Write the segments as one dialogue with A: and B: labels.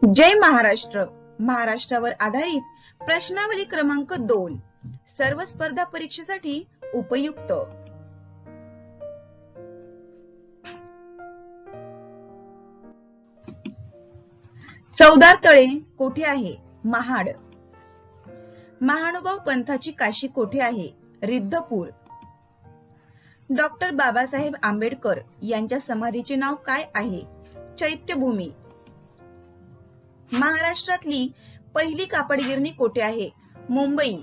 A: जय महाराष्ट्र. महाराष्ट्रावर आधारित प्रश्नावली क्रमांक 2 सर्व स्पर्धा परीक्षेसाठी उपयुक्त. चौदार तळे कोठे आहे? महाड. महानुभाव पंथाची काशी कोठे आहे? रिद्धपूर. डॉक्टर बाबासाहेब आंबेडकर यांच्या समाधीचे नाव काय आहे? चैत्यभूमी. महाराष्ट्रातली पहिली कापड गिरणी कोठे आहे? मुंबई.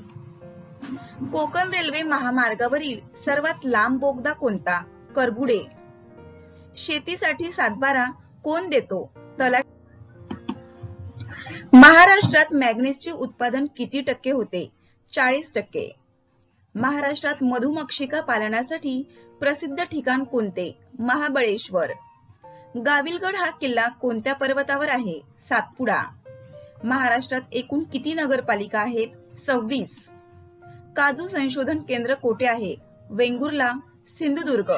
A: कोकण रेल्वे महामार्गावरील सर्वात लांब बोगदा कोणता? करबुडे. शेतीसाठी सातबारा कोण देतो? तलाठी. महाराष्ट्रात मॅग्नेसचे उत्पादन किती टक्के होते? 40%. महाराष्ट्रात मधुमक्षिका पालनासाठी प्रसिद्ध ठिकाण कोणते? महाबळेश्वर. गाविलगड हा किल्ला कोणत्या पर्वतावर आहे? सातपुडा. महाराष्ट्रात एकूण किती नगरपालिका आहेत? 26. काजू संशोधन केंद्र कोठे आहे? वेंगुर्ला, सिंधुदुर्ग.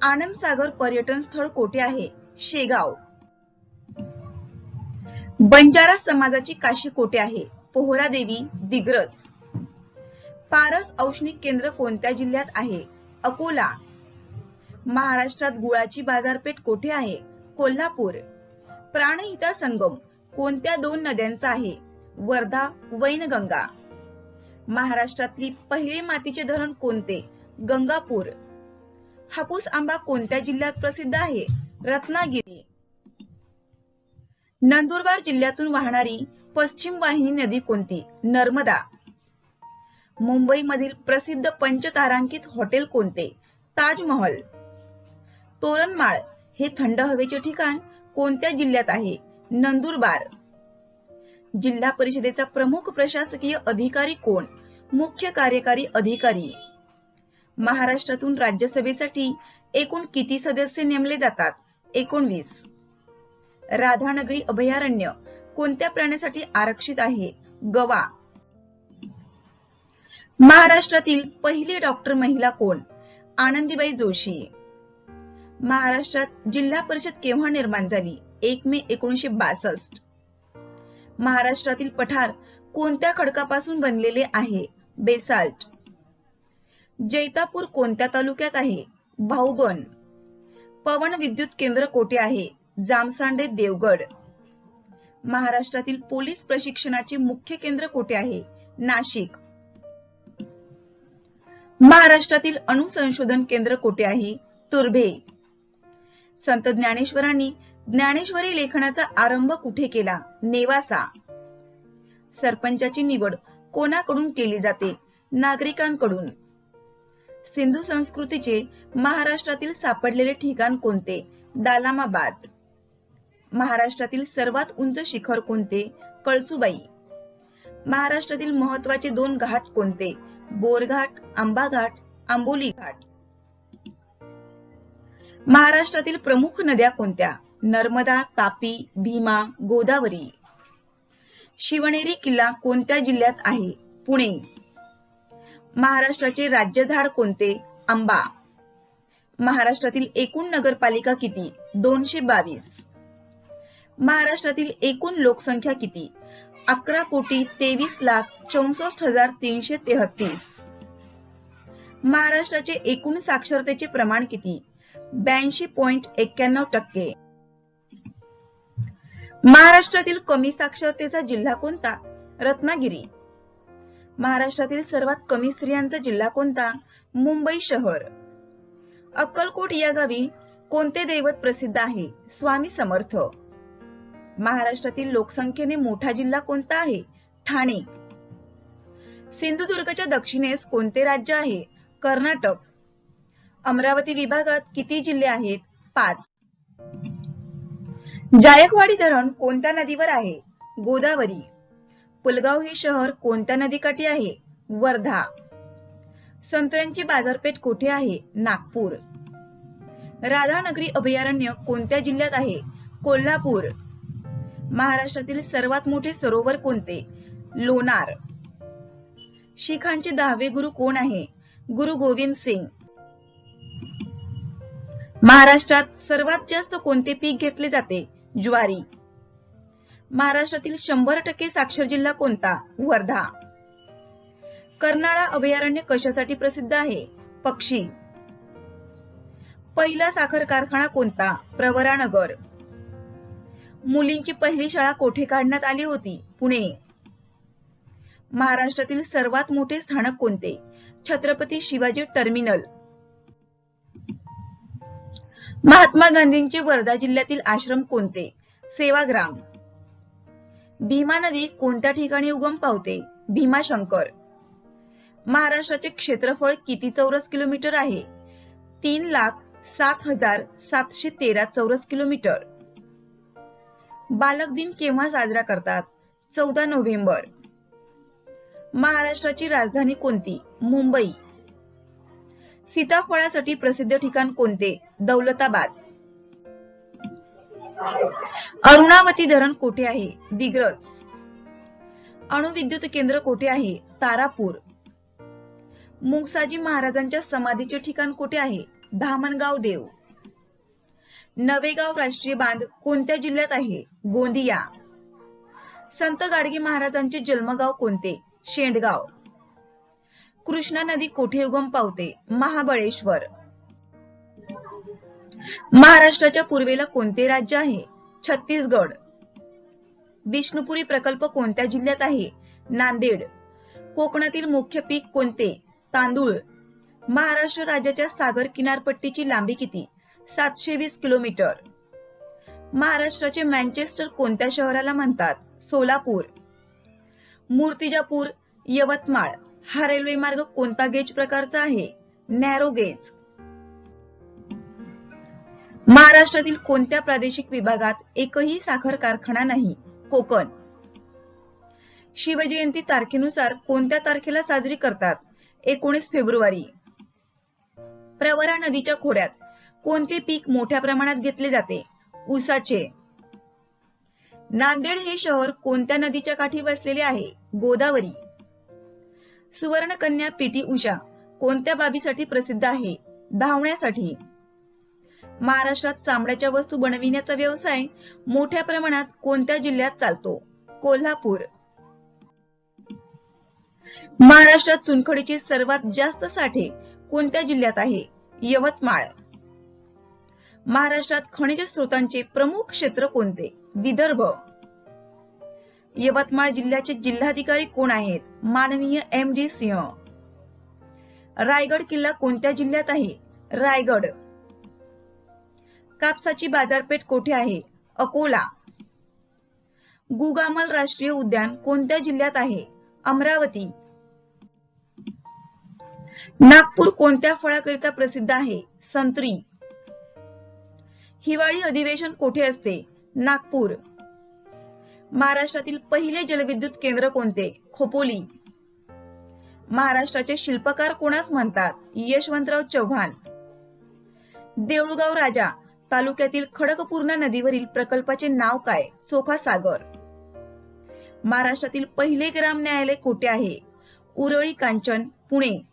A: आनंद सागर पर्यटन स्थळ कोठे आहे? शेगाव. बंजारा समाजाची काशी कोठे आहे? पोहरादेवी, दिग्रस. पारस औष्णिक केंद्र कोणत्या जिल्ह्यात आहे? अकोला. महाराष्ट्रात गुळाची बाजारपेठ कोठे आहे? कोल्हापूर. प्राणहिता संगम कोणत्या 2 नद्यांचा आहे? वर्धा, वैनगंगा. महाराष्ट्रातली पहिले मातीचे धरण कोणते? गंगापूर. हापूस आंबा कोणत्या जिल्ह्यात प्रसिद्ध आहे? रत्नागिरी. नंदुरबार जिल्ह्यातून वाहणारी पश्चिम वाहिनी नदी कोणती? नर्मदा. मुंबई मधील प्रसिद्ध पंचतारांकित हॉटेल कोणते? ताजमहल. तोरणमाळ हे थंड हवेचे ठिकाण कोणत्या जिल्ह्यात आहे? नंदुरबार. जिल्हा परिषदेचा प्रमुख प्रशासकीय अधिकारी कोण? मुख्य कार्यकारी अधिकारी. महाराष्ट्रातून राज्यसभेसाठी एकूण किती सदस्य नेमले जातात? 19. राधानगरी अभयारण्य कोणत्या प्राण्यासाठी आरक्षित आहे? गवा. महाराष्ट्रातील पहिली डॉक्टर महिला कोण? आनंदीबाई जोशी. महाराष्ट्रात जिल्हा परिषद केव्हा निर्माण झाली? 1 मे 1962. महाराष्ट्रातील पठार कोणत्या खडकापासून बनलेले आहे? बेसाल्ट. जैतापूर कोणत्या तालुक्यात आहे? भाऊबन. पवन विद्युत केंद्र कोठे आहे? जामसांडे, देवगड. महाराष्ट्रातील पोलीस प्रशिक्षणाचे मुख्य केंद्र कोठे आहे? नाशिक. महाराष्ट्रातील अणुसंशोधन केंद्र कोठे आहे? तुर्भे. संत ज्ञानेश्वरांनी ज्ञानेश्वरी लेखनाचा आरंभ कुठे केला? नेवासा. सरपंचाची निवड कोणाकडून केली जाते? नागरिकांकडून. सिंधू संस्कृतीचे महाराष्ट्रातील सापडलेले ठिकाण कोणते? दालामाबाद. महाराष्ट्रातील सर्वात उंच शिखर कोणते? कळसुबाई. महाराष्ट्रातील महत्त्वाचे 2 घाट कोणते? बोरघाट, आंबाघाट, आंबोली घाट. महाराष्ट्रातील प्रमुख नद्या कोणत्या? नर्मदा, तापी, भीमा, गोदावरी. शिवनेरी किल्ला कोणत्या जिल्ह्यात आहे? पुणे. महाराष्ट्राचे राज्य झाड कोणते? आंबा. महाराष्ट्रातील एकूण नगरपालिका किती? 222. महाराष्ट्रातील एकूण लोकसंख्या किती? 11,23,64,333. महाराष्ट्राचे एकूण साक्षरतेचे प्रमाण किती? 82.91%. महाराष्ट्रातील कमी साक्षरतेचा जिल्हा कोणता? रत्नागिरी. महाराष्ट्रातील सर्वात कमी स्त्रियांचा जिल्हा कोणता? मुंबई शहर. अक्कलकोट या गावी कोणते दैवत प्रसिद्ध आहे? स्वामी समर्थ. महाराष्ट्रातील लोकसंख्येने मोठा जिल्हा कोणता आहे? ठाणे. सिंधुदुर्गच्या दक्षिणेस कोणते राज्य आहे? कर्नाटक. अमरावती विभागात किती जिल्हे आहेत? 5. जायकवाडी धरण कोणत्या नदीवर आहे? गोदावरी. पुलगाव हे शहर कोणत्या नदीकाठी आहे? वर्धा. संत्र्यांची बाजारपेठ कोठे आहे? नागपूर. राधानगरी अभयारण्य कोणत्या जिल्ह्यात आहे? कोल्हापूर. महाराष्ट्रातील सर्वात मोठे सरोवर कोणते? लोणार. शीखांचे 10वे गुरु कोण आहे? गुरु गोविंद सिंग. महाराष्ट्रात सर्वात जास्त कोणते पीक घेतले जाते? ज्वारी. महाराष्ट्रातील 100% साक्षर जिल्हा कोणता? वर्धा. कर्नाळा अभयारण्य कशासाठी प्रसिद्ध आहे? पक्षी. पहिला साखर कारखाना कोणता? प्रवरानगर. मुलींची पहिली शाळा कोठे काढण्यात आली होती? पुणे. महाराष्ट्रातील सर्वात मोठे स्थानक कोणते? छत्रपती शिवाजी टर्मिनल. महात्मा गांधींचे वर्धा जिल्ह्यातील आश्रम कोणते? सेवाग्राम. भीमा नदी कोणत्या ठिकाणी उगम पावते? भीमाशंकर. महाराष्ट्राचे क्षेत्रफळ किती चौरस किलोमीटर आहे? 3,07,713 चौरस किलोमीटर. बालक दिन केव्हा साजरा करतात? 14 नोव्हेंबर. महाराष्ट्राची राजधानी कोणती? मुंबई. सीताफळासाठी प्रसिद्ध ठिकाण कोणते? दौलताबाद. अरुणावती धरण कोठे आहे? दिग्रस. अणुविद्युत केंद्र कोठे आहे? तारापूर. मुंगसाजी महाराजांच्या समाधीचे ठिकाण कोठे आहे? धामणगाव देव. नवेगाव राष्ट्रीय बांध कोणत्या जिल्ह्यात आहे? गोंदिया. संत गाडगे महाराजांचे जन्मगाव कोणते? शेंडगाव. कृष्णा नदी कोठे उगम पावते? महाबळेश्वर. महाराष्ट्राच्या पूर्वेला कोणते राज्य आहे? छत्तीसगड. विष्णुपुरी प्रकल्प कोणत्या जिल्ह्यात आहे? नांदेड. कोकणातील मुख्य पीक कोणते? तांदूळ. महाराष्ट्र राज्याच्या सागर किनारपट्टीची लांबी किती? 720 किलोमीटर. महाराष्ट्राचे मँचेस्टर कोणत्या शहराला म्हणतात? सोलापूर. मूर्तिजापूर, यवतमाळ हा रेल्वे मार्ग कोणता गेज प्रकारचा आहे? Narrow gauge. महाराष्ट्रातील कोणत्या प्रादेशिक विभागात एकही साखर कारखाना नाही? कोकण. शिवजयंती तारखेनुसार कोणत्या तारखेला साजरी करतात? 19 फेब्रुवारी. प्रवरा नदीच्या खोऱ्यात कोणते पीक मोठ्या प्रमाणात घेतले जाते? ऊसाचे. नांदेड हे शहर कोणत्या नदीच्या काठी वसलेले आहे? गोदावरी. सुवर्णकन्या पीटी उषा कोणत्या बाबीसाठी प्रसिद्ध आहे? धावण्यासाठी. महाराष्ट्रात चामड्याच्या वस्तू बनविण्याचा व्यवसाय मोठ्या प्रमाणात कोणत्या जिल्ह्यात चालतो? कोल्हापूर. महाराष्ट्रात चुनखडीचे सर्वात जास्त साठे कोणत्या जिल्ह्यात आहे? यवतमाळ. महाराष्ट्रात खनिज स्रोतांचे प्रमुख क्षेत्र कोणते? विदर्भ. यवतमाळ जिल्ह्याचे जिल्हाधिकारी कोण आहेत? माननीय MD सिंह. रायगड किल्ला कोणत्या जिल्ह्यात आहे? रायगड. कापसाची बाजारपेठ कोठे आहे? अकोला. गुगामल राष्ट्रीय उद्यान कोणत्या जिल्ह्यात आहे? अमरावती. नागपूर कोणत्या फळाकरिता प्रसिद्ध आहे? संत्री. हिवाळी अधिवेशन कोठे असते? नागपूर. महाराष्ट्रातील पहिले जलविद्युत केंद्र कोणते? खोपोली. महाराष्ट्राचे शिल्पकार कोणास म्हणतात? यशवंतराव चव्हाण. देऊळगाव राजा तालुक्यातील खडकपूर्णा नदीवरील प्रकल्पाचे नाव काय? चोखा सागर. महाराष्ट्रातील पहिले ग्राम न्यायालय कोठे आहे? उरळी कांचन, पुणे.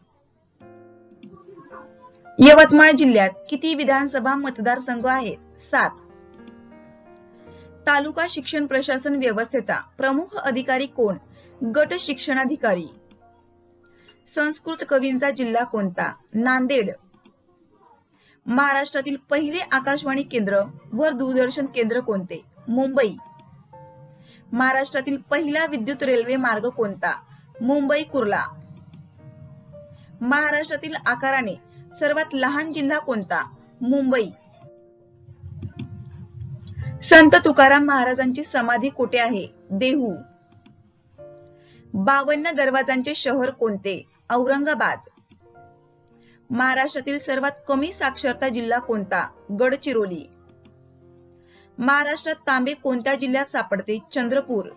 A: यवतमाळ जिल्ह्यात किती विधानसभा मतदारसंघ आहेत? 7. तालुका शिक्षण प्रशासन व्यवस्थेचा प्रमुख अधिकारी कोण? गट शिक्षणाधिकारी. संस्कृत कवींचा जिल्हा कोणता? नांदेड. महाराष्ट्रातील पहिले आकाशवाणी केंद्र व दूरदर्शन केंद्र कोणते? मुंबई. महाराष्ट्रातील पहिला विद्युत रेल्वे मार्ग कोणता? मुंबई कुर्ला. महाराष्ट्रातील आकाराने सर्वात लहान जिल्हा कोणता? मुंबई. संत तुकाराम महाराजांची समाधी कोठे आहे? देहू. 52 दरवाजांचे शहर कोणते? औरंगाबाद. महाराष्ट्रातील सर्वात कमी साक्षरता जिल्हा कोणता? गडचिरोली. महाराष्ट्रात तांबे कोणत्या जिल्ह्यात सापडते? चंद्रपूर.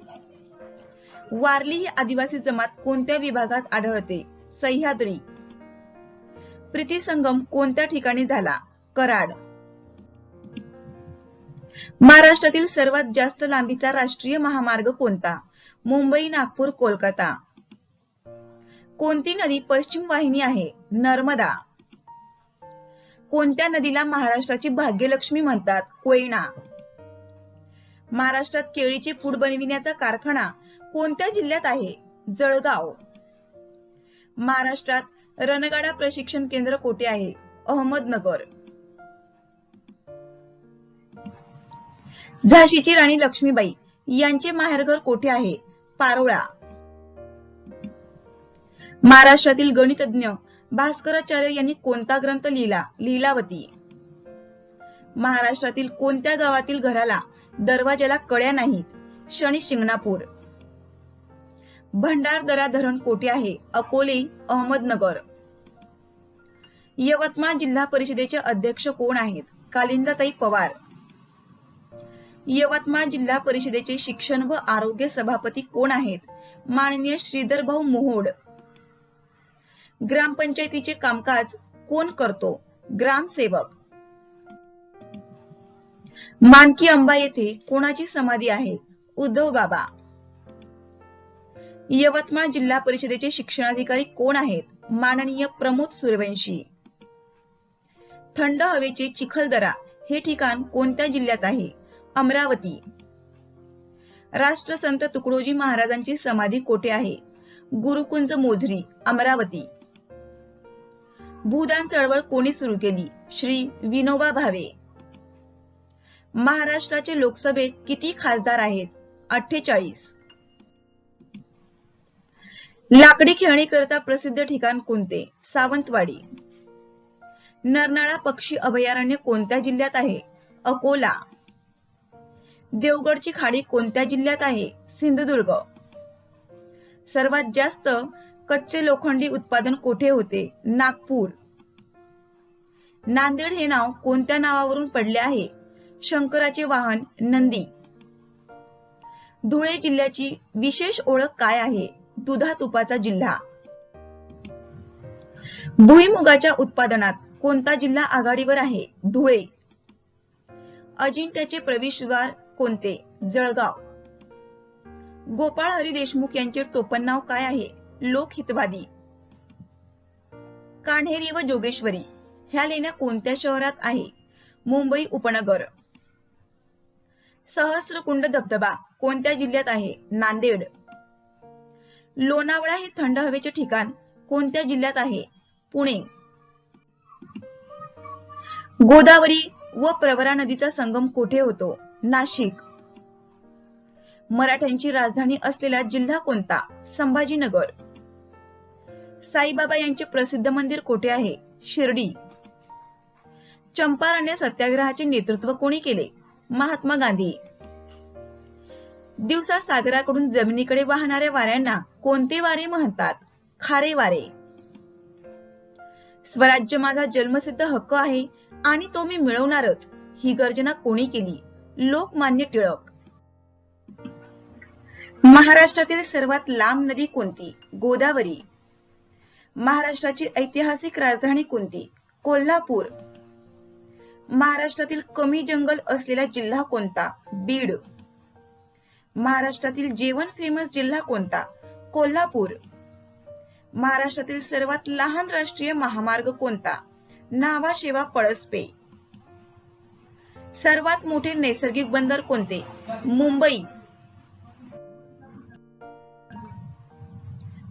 A: वारली ही आदिवासी जमात कोणत्या विभागात आढळते? सह्याद्री. प्रीतिसंगम कोणत्या ठिकाणी झाला? कराड. महाराष्ट्रातील सर्वात जास्त लांबीचा राष्ट्रीय महामार्ग कोणता? मुंबई नागपूर कोलकाता. कोणती नदी पश्चिम वाहिनी आहे? नर्मदा. कोणत्या नदीला महाराष्ट्राची भाग्यलक्ष्मी म्हणतात? कोयना. महाराष्ट्रात केळीचे पूड बनविण्याचा कारखाना कोणत्या जिल्ह्यात आहे? जळगाव. महाराष्ट्रात रणगाडा प्रशिक्षण केंद्र कोठे आहे? अहमदनगर. झाशीची राणी लक्ष्मीबाई यांचे माहेरघर कोठे आहे? पारोळा. महाराष्ट्रातील गणितज्ञ भास्कराचार्य यांनी कोणता ग्रंथ लिहिला? लीलावती. महाराष्ट्रातील कोणत्या गावातील घराला दरवाजाला कड्या नाहीत? शनी शिंगणापूर. भंडारदरा धरण कोठे आहे? अकोले, अहमदनगर. यवतमाळ जिल्हा परिषदेचे अध्यक्ष कोण आहेत? कालिंदाताई पवार. यवतमाळ जिल्हा परिषदेचे शिक्षण व आरोग्य सभापती कोण आहेत? माननीय श्रीधरभाऊ मोहोड. ग्रामपंचायतीचे कामकाज कोण करतो? ग्रामसेवक. मानकी अंबा येथे कोणाची समाधी आहे? उद्धव बाबा. यवतमाळ जिल्हा परिषदेचे शिक्षणाधिकारी कोण आहेत? माननीय प्रमोद सूर्यवंशी. थंड हवेचे चिखलदरा हे ठिकाण कोणत्या जिल्ह्यात आहे? अमरावती. राष्ट्रसंत तुकडोजी महाराजांची समाधी कोठे आहे? गुरुकुंज मोझरी, अमरावती. भूदान चळवळ कोणी सुरू केली? श्री विनोबा भावे. महाराष्ट्राचे लोकसभेत किती खासदार आहेत? 48. लाकडी खेळणी करता प्रसिद्ध ठिकाण कोणते? सावंतवाडी. नरनाळा पक्षी अभयारण्य कोणत्या जिल्ह्यात आहे? अकोला. देवगडची खाडी कोणत्या जिल्ह्यात आहे? सिंधुदुर्ग. सर्वात जास्त कच्चे लोखंडी उत्पादन कोठे होते? नागपूर. नांदेड हे नाव कोणत्या नावावरून पडले आहे? शंकराचे वाहन नंदी. धुळे जिल्ह्याची विशेष ओळख काय आहे? दुधा तुपाचा जिल्हा. भुईमुगाच्या उत्पादनात कोणता जिल्हा आघाडीवर आहे? धुळे. अजिंठ्याचे प्रवेशद्वार कोणते? जळगाव. गोपाळ हरी देशमुख यांचे टोपण नाव काय आहे? लोकहितवादी. कान्हेरी व जोगेश्वरी ह्या लेण्या कोणत्या शहरात आहे? मुंबई उपनगर. सहस्रकुंड धबधबा कोणत्या जिल्ह्यात आहे? नांदेड. लोणावळा हे थंड हवेचे ठिकाण कोणत्या जिल्ह्यात आहे? पुणे. गोदावरी व प्रवरा नदीचा संगम कोठे होतो? नाशिक. मराठ्यांची राजधानी असलेला जिल्हा कोणता? संभाजीनगर. साईबाबा यांचे प्रसिद्ध मंदिर कोठे आहे? शिर्डी. चंपारण्य सत्याग्रहाचे नेतृत्व कोणी केले? महात्मा गांधी. दिवसा सागराकडून जमिनीकडे वाहणाऱ्या वाऱ्यांना कोणते वारे म्हणतात? खारे वारे. स्वराज्य माझा जन्मसिद्ध हक्क आहे आणि तो मी मिळवणारच ही गर्जना कोणी केली? लोकमान्य टिळक. महाराष्ट्रातील सर्वात लांब नदी कोणती? गोदावरी. महाराष्ट्राची ऐतिहासिक राजधानी कोणती? कोल्हापूर. महाराष्ट्रातील कमी जंगल असलेला जिल्हा कोणता? बीड. महाराष्ट्रातील जेवण फेमस जिल्हा कोणता? कोल्हापूर. महाराष्ट्रातील सर्वात लहान राष्ट्रीय महामार्ग कोणता? न्हावा पळसपे. सर्वात मोठे नैसर्गिक बंदर कोणते? मुंबई.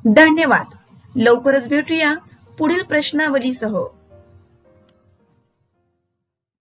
A: धन्यवाद. लवकरच भेटूया पुढील प्रश्नावलीसह.